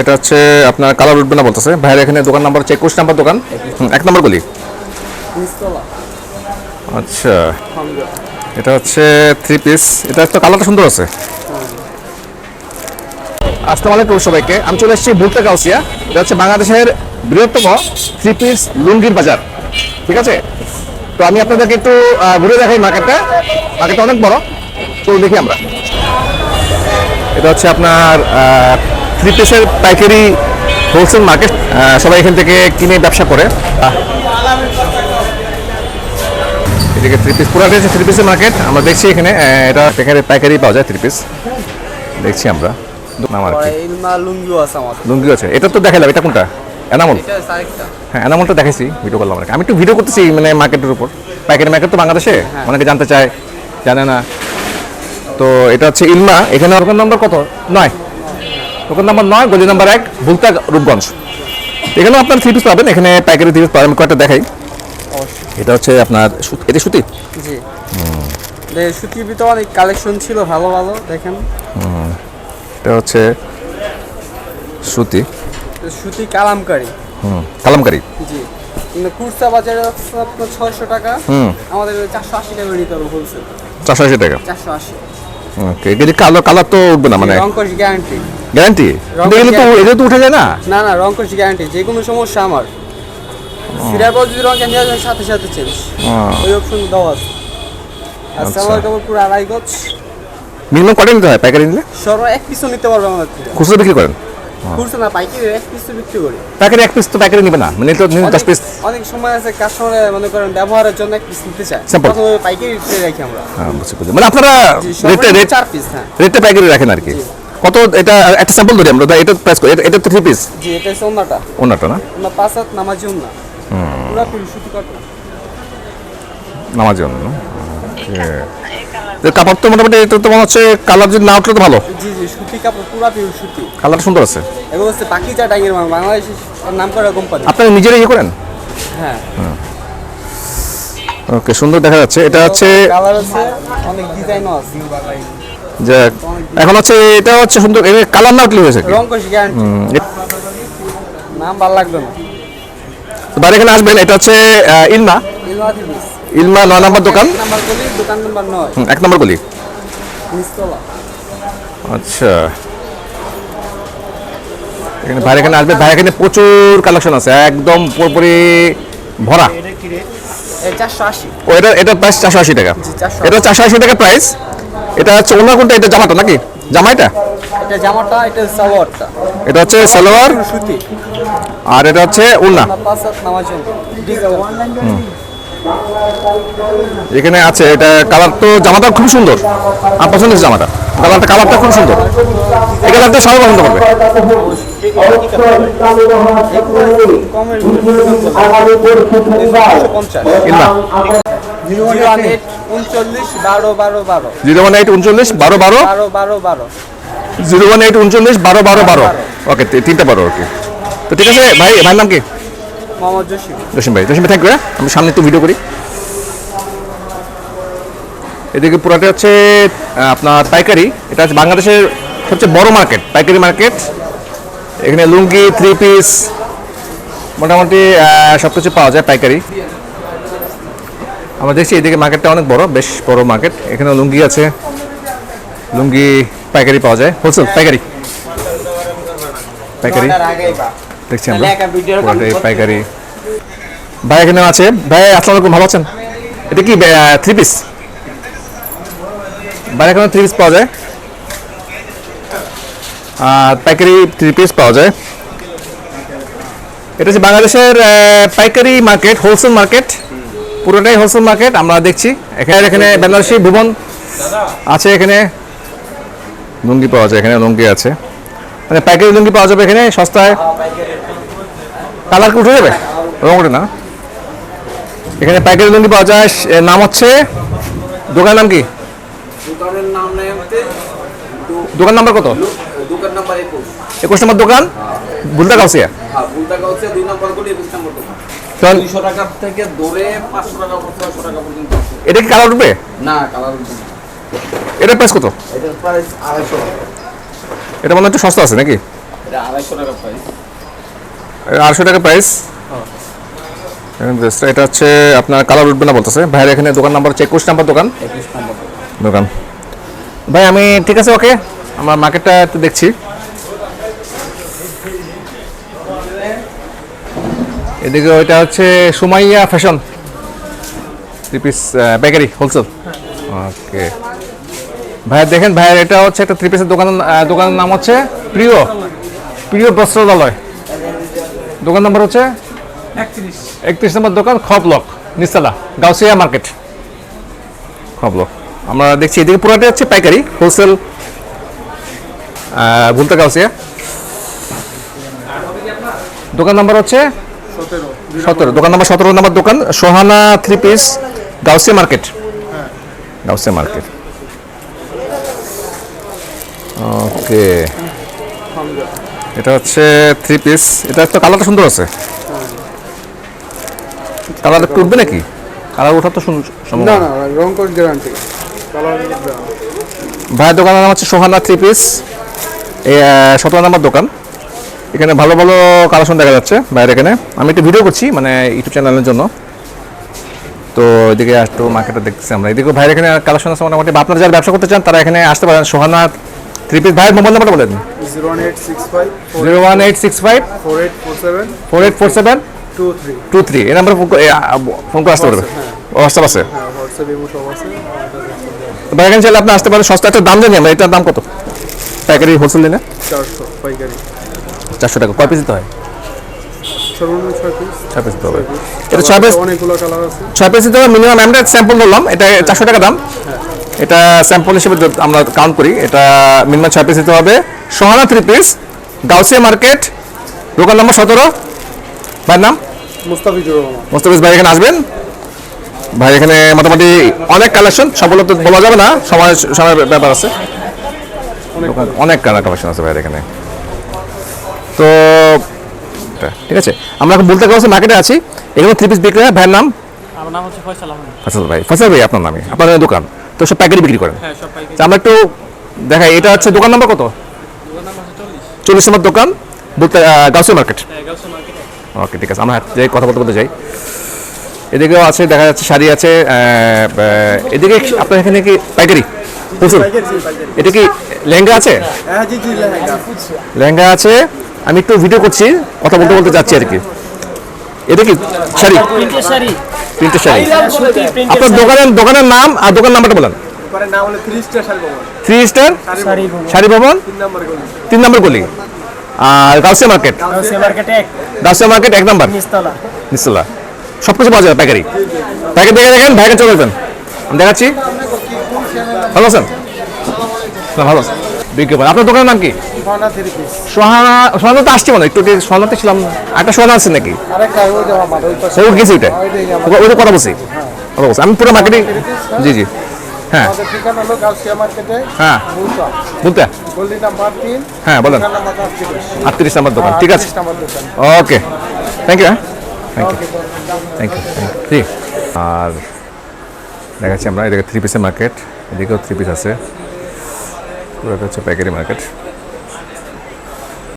এটা হচ্ছে আপনার কালার উঠবে না বলতেছে ভাইয়ের। এখানে দোকান নাম্বার হচ্ছে 21 নাম্বার দোকান, 1 নম্বর গলি। আচ্ছা, এটা হচ্ছে 3 পিস। এটা তো কালারটা সুন্দর আছে। আসসালামু আলাইকুম সবাইকে, আমি চলে এসেছি ভুট্টা গাউসিয়া। এটা হচ্ছে বাংলাদেশের বৃহত্তম 3 পিস লুঙ্গির বাজার, ঠিক আছে? তো আমি আপনাদেরকে একটু ঘুরে দেখাই মার্কেটটা। মার্কেটটা অনেক বড়, তো দেখি আমরা। এটা হচ্ছে আপনার 3 পিসের পাইকারি হোলসেল মার্কেট। সবাই এখান থেকে কিনে ব্যবসা করে। এদিকে 3 পিস, পুরোটা হচ্ছে 3 পিসের মার্কেট। আমরা দেখছি এখানে এটা পাইকারি পাওয়া যায় 3 পিস, দেখছি আমরা। লুঙ্গি আছে, এটা তো দেখালাম। এটা কোনটা? এনামল। হ্যাঁ, এনামলটা দেখাইছি, ভিডিও করলাম। আমি একটু ভিডিও করতেছি মানে মার্কেটের উপর। পাইকারি মার্কেট তো বাংলাদেশে অনেকে জানতে চায়, জানে না। তো এটা হচ্ছে ইলমা। এখানে দোকান নাম্বার কত? 9। দোকান নাম্বার 9, গলি নাম্বার 1, ভুলতা, রূপগঞ্জ। এখানেও আপনার 3 পিস পাবেন। এখানে পাইকারি 3 পিস পাবেন। কয়েকটা দেখাই। এটা হচ্ছে আপনার এটা সুতি। জি, সুতির ভিতরে অনেক কালেকশন ছিল, ভালো ভালো দেখেন। এটা হচ্ছে সুতি কালামকারী। কালামকারী। জি, কিন্তু খুচরা বাজারে আপনার 600 টাকা, আমাদের 480 টাকা নিতে হবে হোলসেল। 480 টাকা। 480। ওকে, এগুলি কালার তো উঠবে না মানে? রংকশ গ্যারান্টি। গ্যারান্টি? এগুলো তো উঠে যায় না? না না, রংকশ গ্যারান্টি। যে কোনো সমস্যা আমার সিরার পর যদি রং চেঞ্জ হয় সাথে সাথে চেঞ্জ, ওই অপশন দেওয়া আছে। আর সালোয়ার কাপড় পুরো আড়াই গজ। মিনিমাম কত নিতে হয় পাইকারি নিলে? সর্ব 1 পিসও নিতে পারবে আমাদের থেকে। খুচরা বিক্রি করেন? খুচরা না, পাইকারি 1 পিসও বিক্রি করি। পাইকারি 1 পিস তো পাইকারি নিবে না, মানে তো 10 পিস। অনেক সময় আছে কাস্টমার মনে করেন ব্যবহারের জন্য 1 পিস নিতে চায়, তখন ওই পাইকারি রেটে রাখি আমরা। হ্যাঁ, বুঝছি। মানে আপনারা রেট 4 পিস। হ্যাঁ, রেটটা পাইকারি রাখেন আর কি। কত? এটা একটা স্যাম্পল ধরি আমরা। এটা প্রাইস কত? এটা তো 3 পিস। জি, এটা হচ্ছে ওন্নাটা। ওন্নাটা না? ওন্না 5 হাত নামাজি ওন্না। পুরো পিওর সুতি কাপড়। নামাজি ওন্না। ওকে। কাপড় তো মোটামুটি এটা তো মনে হচ্ছে কালার যদি না উঠলে তো ভালো। জি জি, সুতি কাপড়, পুরো পিওর সুতি। কালার সুন্দর আছে। এগুলো হচ্ছে পাকিজা ডাইংয়ের মাল, বাংলাদেশের নাম করা কোম্পানি। আপনারা নিজেরাই ইয়ে করেন? হ্যাঁ। ওকে, সুন্দর দেখা যাচ্ছে। এটা হচ্ছে কালার আছে, অনেক ডিজাইনও আছে। যে এখন হচ্ছে এটা হচ্ছে সুন্দর। এর কালার না উঠলে হয়েছে কি? রংকশ গ্যারান্টি। নাম ভালো লাগবে না। বাইরে এখানে আসবেন। এটা হচ্ছে ইলমা। ইলমা 9 নম্বর দোকান। নাম্বার গলি, দোকান নাম্বার 9, 1 নম্বর গলি, নিচতলা। আচ্ছা, এখানে বাইরে এখানে আসবে। ভাই এখানে প্রচুর কালেকশন আছে, একদম পুরোপুরি ভরা। এই 480। ও, এটা প্রাইস 480 টাকা। এটা 480 টাকা প্রাইস। এটা হচ্ছে ওনা কোনটা? এটা জামাটা নাকি? জামাইটা? এটা জামাটা, এটা সালোয়ারটা। এটা হচ্ছে সালোয়ার সুতি, আর এটা হচ্ছে ওনা। 5 হাত নামাজি ওন্না। এখানে আছে। এটা কালার তো জামাটা খুব সুন্দর। আমার পছন্দ হয়েছে জামাটা। কালারটা খুব সুন্দর। এই কালারটা সবাই পছন্দ করবে। কমের 018 ওকে, 3টা 12। ওকে, তো ঠিক আছে ভাই। ভাইয়ের নাম কি? মোহাম্মদ জসিম। জসিম ভাই। জসিম ভাই, থ্যাংক ইউ। আমি সামনে একটু ভিডিও করি। এদিকে পুরাটা হচ্ছে আপনার পাইকারি। এটা হচ্ছে বাংলাদেশের সবচেয়ে বড় মার্কেট, পাইকারি মার্কেট। এখানে লুঙ্গি, 3 পিস, মোটামুটি সব কিছু পাওয়া যায় পাইকারি। আমরা দেখছি এদিকে মার্কেটটা অনেক বড়, বেশ বড় মার্কেট। এখানে লুঙ্গি আছে, লুঙ্গি পাইকারি পাওয়া যায়, হোলসেল পাইকারি। দেখছি আমরা পুরোটাই পাইকারি। ভাই এখানে আছে। ভাই আসসালামু আলাইকুম, ভালো আছেন? এটা কি 3 পিস? বাইরে এখানে 3 পিস পাওয়া যায়, আর পাইকারি 3 পিস পাওয়া যায়। এটা হচ্ছে বাংলাদেশের পাইকারি মার্কেট, হোলসেল মার্কেট, পুরোটাই হোলসেল মার্কেট। আমরা দেখছি এখানে বেনারসি ভুবন আছে। এখানে লুঙ্গি পাওয়া যায়, এখানে লুঙ্গি আছে, মানে পাইকারি লুঙ্গি পাওয়া যাবে এখানে সস্তায়। কালার কি উঠে যাবে? রং ওঠে না। এখানে পাইকারি লুঙ্গি পাওয়া যায়। নাম হচ্ছে, দোকানের নাম কি? দোকানের নাম নাই হতে। দোকান নাম্বার কত? দোকান নাম্বার 21 নম্বর দোকান, ভুলতা গাউসিয়া। হ্যাঁ, ভুলতা গাউসিয়া 2 নম্বর গলি, 21 নম্বর দোকান। 200 টাকা থেকে ধরে 500 টাকা, 600 টাকা পর্যন্ত। এটা কি কালার উঠবে? না, কালার উঠবে না। এটার প্রাইস কত? এটার প্রাইস 250 টাকা। এটা মনে হয় একটু সস্তা আছে নাকি? এটা 250 টাকা প্রাইস। 250 টাকা প্রাইস। এটা হচ্ছে আপনার কালার উঠবে না বলতেছে ভাইয়ের এখানে দোকান নাম্বার হচ্ছে 21 নাম্বার দোকান। 21 নম্বর দোকান ভাই আমি ঠিক আছে ওকে আমার মার্কেটটা একটু দেখছি। এদিকে ওইটা হচ্ছে Sumaiya fashion 3 piece bakery wholesale. Okay ভাইয়া দেখেন ভাইয়ের এটা হচ্ছে একটা 3 পিসের দোকানের নাম হচ্ছে প্রিয় প্রিয় বস্ত্রালয়। দোকান নাম্বার হচ্ছে 31 নম্বর দোকান, খবলক নিস্তালা, গাউসিয়া মার্কেট, খবলক। আমরা দেখছি এদিকে পুরোটা হচ্ছে পাইকারি হোলসেল ভুলতা গাউসিয়া। দোকান নাম্বার হচ্ছে 17, দোকান নাম্বার 17 নম্বর দোকান, Sohana 3 piece Gausia market, Gausia market. Okay এটা হচ্ছে 3 পিস, এটা তো কালারটা সুন্দর আছে। কালার একটু উঠবে নাকি? কালার ওঠা তো না না রং কোড গ্যারান্টি। কালার ভাইয়ের দোকানের নাম হচ্ছে সোহানা 3 পিস, 17 নম্বর দোকান। এখানে ভালো ভালো কালেকশন দেখা যাচ্ছে বাইরে। এখানে আমি একটু ভিডিও করছি মানে ইউটিউব চ্যানেলের জন্য, তো এদিকে একটু মার্কেটে দেখতেছি আমরা। এদিকে ভাইয়ের এখানে কালেকশন আছে মোটামুটি। আপনারা যারা ব্যবসা করতে চান তারা এখানে আসতে পারেন। সোহানা 3 পিস। ভাইয়ের মোবাইল নাম্বারটা বলেন। 01865 01865 4847 4847 23। এই নাম্বারে ফোন করে আসতে পারবে। হোয়াটসঅ্যাপ আছে? হ্যাঁ হোয়াটসঅ্যাপে ইমো সব আছে। ভাই এখানে চাইলে আপনি আসতে পারেন। সস্তা একটা দাম জানি আমরা, এটার দাম কত পাইকারি হোলসেল দিনে? 400 পাইকারি। 400 টাকা। কয় পিস দিতে হয়? সর্বনিম্ন 6 পিস। 6 পিস দিতে হবে। এটা 6 পিস, অনেকগুলো কালার আছে। 6 পিস দিতে হবে মিনিমাম। আমরা স্যাম্পল বললাম, এটা 400 টাকা দাম। এটা স্যাম্পল হিসেবে আমরা কাউন্ট করি। এটা মিনিমাম 6 পিস দিতে হবে। সোহানা 3 পিস, গাউসিয়া মার্কেট, দোকান নম্বর 17। ভাইয়ের নাম মুস্তাফিজুর রহমান। মোস্তাফিজ ভাই এখানে আসবেন। ভাই এখানে মোটামুটি অনেক কালেকশন, সবগুলো তো বলা যাবে না, সময় ব্যাপার আছে। অনেক কালেকশন আছে ভাইয়ের এখানে। তো ঠিক আছে, আমরা এখন বলতে গেছি মার্কেটে আছি। এখানে 3 পিস বিক্রি হয়। ভাইয়ের নাম? আমার নাম হচ্ছে ফয়সাল আহমেদ। ফয়সাল ভাই। ফয়সাল ভাই আপনার নামে আপনার দোকান তো সব পাইকারি বিক্রি করেন? হ্যাঁ সব পাইকারি। তো আমরা একটু দেখাই। এটা হচ্ছে দোকান নাম্বার কত? দোকান নাম হচ্ছে 40 নম্বর দোকান, গাউসিয়া মার্কেট। হ্যাঁ গাউসিয়া মার্কেটে। ওকে ঠিক আছে, আমরা যাই কথা বলতে যাই। এদিকেও আছে দেখা যাচ্ছে শাড়ি আছে। এদিকে আপনার এখানে কি পাইকারি হোলসেল? এটা কি লেহেঙ্গা আছে? হ্যাঁ জি জি লেহেঙ্গা। লেহেঙ্গা আছে। আমি একটু ভিডিও করছি, কথা বলতে যাচ্ছি আর কি। এটা কি শাড়ি? প্রিন্টের শাড়ি। প্রিন্টের শাড়ি। সুতি প্রিন্টের আপনার দোকানের নাম আর দোকান নাম্বারটা বলেন। পরে নাম হলো 3 স্টার শাড়ি ভবন। 3 স্টার শাড়ি। শাড়ি ভবন, 3 নম্বর গলি। 3 নম্বর গলি। আর গাউসিয়া মার্কেট, গাউসিয়া মার্কেটে গাউসিয়া মার্কেট 1 নম্বর নিচতলা। নিচতলা। সব কিছু পাওয়া যাবে পাইকারি। পাইকারি দেখে দেখেন, ভাইকে চলে আসবেন। আমি দেখাচ্ছি। ভালো আছেন? না ভালো আছেন। বিজ্ঞাপন। আপনার দোকানের নাম কি? সোহানা 3 পিস। সোহানা তো আসছে মানে একটু সোহানাতে ছিলাম। একটা সোহানা আছে নাকি? আরেকটা ওই যে আমার ওই পাশে। ওই গেছি ওইটা, ওইটা কথা বলছি। কথা বলছি আমি পুরো মার্কেটিং। জি জি হ্যাঁ আমাদের ঠিকানা হলো গাউসিয়া মার্কেটে। হ্যাঁ বুলতা। বলতে গলি নাম্বার 3। হ্যাঁ বলেন। দোকান নাম্বার 38। 38 নম্বর দোকান। ঠিক আছে, 38 নম্বর দোকান। Okay thank you. Thank you thank you ঠিক। আর দেখাচ্ছি আমরা এদিকে 3 পিসের মার্কেট, এদিকেও 3 পিস আছে। পুরোটা হচ্ছে পাইকারি মার্কেট।